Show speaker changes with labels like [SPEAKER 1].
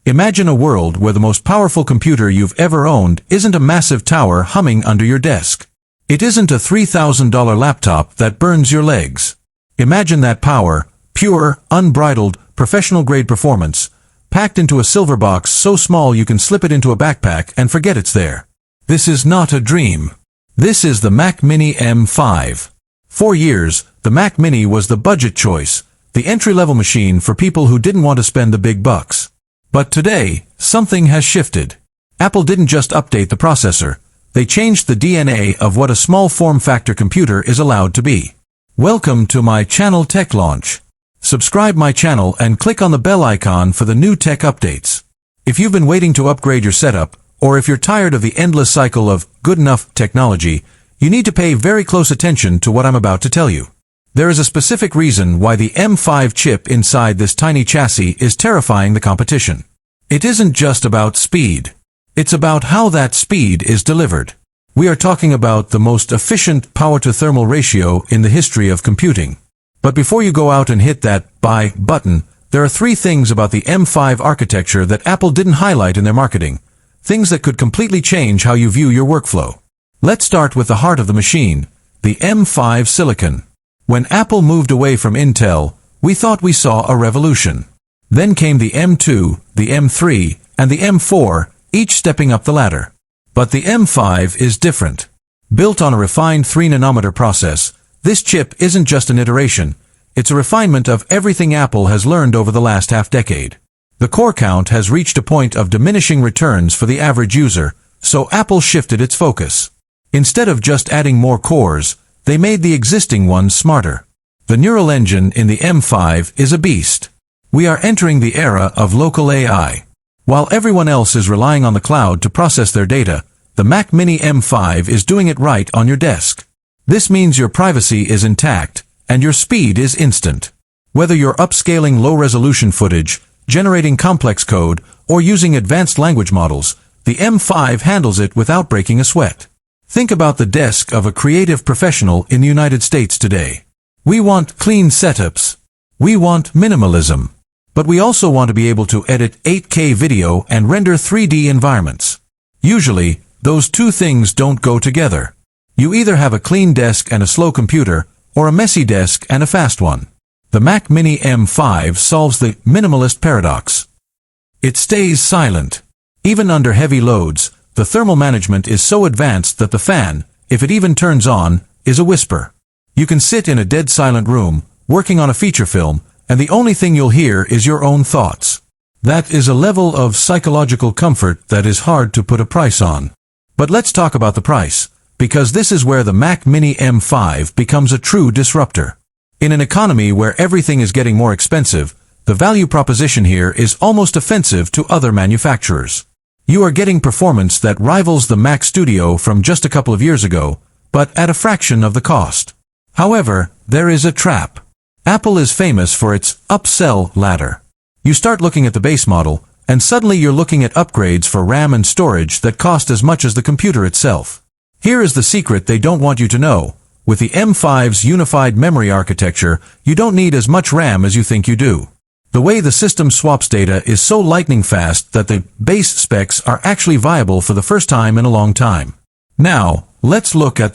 [SPEAKER 1] Imagine a world where the most powerful computer you've ever owned isn't a massive tower humming under your desk. It isn't a $3,000 laptop that burns your legs. Imagine that power, pure, unbridled, professional-grade performance, packed into a silver box so small you can slip it into a backpack and forget it's there. This is not a dream. This is the Mac Mini M5. For years, the Mac Mini was the budget choice, the entry-level machine for people who didn't want to spend the big bucks. But today, something has shifted. Apple didn't just update the processor. They changed the DNA of what a small form-factor computer is allowed to be. Welcome to my channel Tech Launch. Subscribe my channel and click on the bell icon for the new tech updates. If you've been waiting to upgrade your setup, or if you're tired of the endless cycle of good enough technology, you need to pay very close attention to what I'm about to tell you. There is a specific reason why the M5 chip inside this tiny chassis is terrifying the competition. It isn't just about speed. It's about how that speed is delivered. We are talking about the most efficient power-to-thermal ratio in the history of computing. But before you go out and hit that buy button, there are three things about the M5 architecture that Apple didn't highlight in their marketing. Things that could completely change how you view your workflow. Let's start with the heart of the machine, the M5 silicon. When Apple moved away from Intel, we thought we saw a revolution. Then came the M2, the M3, and the M4, each stepping up the ladder. But the M5 is different. Built on a refined 3-nanometer process, this chip isn't just an iteration, it's a refinement of everything Apple has learned over the last half-decade. The core count has reached a point of diminishing returns for the average user, so Apple shifted its focus. Instead of just adding more cores, they made the existing ones smarter. The neural engine in the M5 is a beast. We are entering the era of local AI. While everyone else is relying on the cloud to process their data, the Mac Mini M5 is doing it right on your desk. This means your privacy is intact, and your speed is instant. Whether you're upscaling low-resolution footage, generating complex code, or using advanced language models, the M5 handles it without breaking a sweat. Think about the desk of a creative professional in the United States today. We want clean setups. We want minimalism. But we also want to be able to edit 8K video and render 3D environments. Usually, those two things don't go together. You either have a clean desk and a slow computer, or a messy desk and a fast one. The Mac Mini M5 solves the minimalist paradox. It stays silent. Even under heavy loads, the thermal management is so advanced that the fan, if it even turns on, is a whisper. You can sit in a dead silent room, working on a feature film, and the only thing you'll hear is your own thoughts. That is a level of psychological comfort that is hard to put a price on. But let's talk about the price, because this is where the Mac Mini M5 becomes a true disruptor. In an economy where everything is getting more expensive, the value proposition here is almost offensive to other manufacturers. You are getting performance that rivals the Mac Studio from just a couple of years ago, but at a fraction of the cost. However, there is a trap. Apple is famous for its upsell ladder. You start looking at the base model, and suddenly you're looking at upgrades for RAM and storage that cost as much as the computer itself. Here is the secret they don't want you to know. With the M5's unified memory architecture, you don't need as much RAM as you think you do. The way the system swaps data is so lightning fast that the base specs are actually viable for the first time in a long time. Now, let's look at the